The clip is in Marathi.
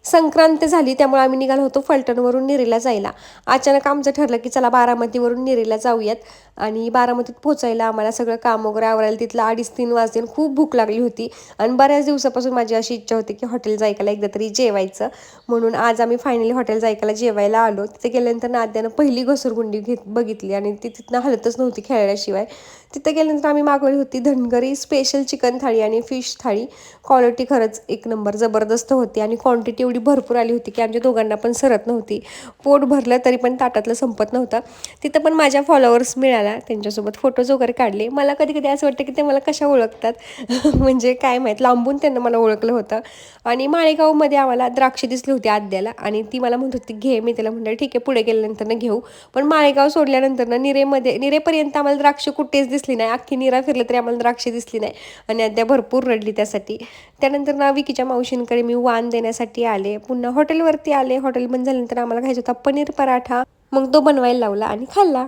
संक्रांत झाली त्यामुळे आम्ही निघालो होतो फलटणवरून निरेला जायला. अचानक आमचं ठरलं की चला बारामतीवरून निरेला जाऊयात. आणि बारामतीत पोहोचायला आम्हाला सगळं काम वगैरे आवरायला तिथलं 2:30-3 वाजले. खूप भूक लागली होती आणि बऱ्याच दिवसापासून माझी अशी इच्छा होती की हॉटेल जायकाला एकदा तरी जेवायचं. म्हणून आज आम्ही फायनली हॉटेल जायकाला जेवायला आलो. तिथे गेल्यानंतर नाद्यानं पहिली घसरगुंडी बघितली आणि ती तिथनं हलतच नव्हती खेळल्याशिवाय. तिथे गेल्यानंतर आम्ही मागवली होती धनगरी स्पेशल चिकन थाळी आणि फिश थाळी. क्वालिटी खरंच एक नंबर जबरदस्त होती आणि क्वांटिटी एवढी भरपूर आली होती की आमच्या दोघांना पण सरत नव्हती. पोट भरलं तरी पण ताटातलं संपत नव्हतं. तिथं पण माझ्या फॉलोअर्स मिळाला, त्यांच्यासोबत फोटोज वगैरे काढले. मला कधी कधी असं वाटतं की ते मला कशा ओळखतात म्हणजे काय माहीत, लांबून त्यांना मला ओळखलं होतं. आणि माळेगावमध्ये आम्हाला द्राक्षे दिसली होती आद्याला आणि ती मला म्हणत होती घे. मी त्याला म्हटलं ठीक आहे पुढे गेल्यानंतर घेऊ. पण माळेगाव सोडल्यानंतर निरेपर्यंत आम्हाला द्राक्ष कुठेच दिसली नाही. अख्खी निरा फिरलं तरी आम्हाला द्राक्षे दिसली नाही आणि अद्या भरपूर रडली त्यासाठी. त्यानंतर विकीच्या मावशींकडे मी वाण देण्यासाठी आले. पुन्हा हॉटेलवरती आले. हॉटेल बंद झाल्यानंतर आम्हाला खायचा होता पनीर पराठा. मग तो बनवायला लावला आणि खाल्ला.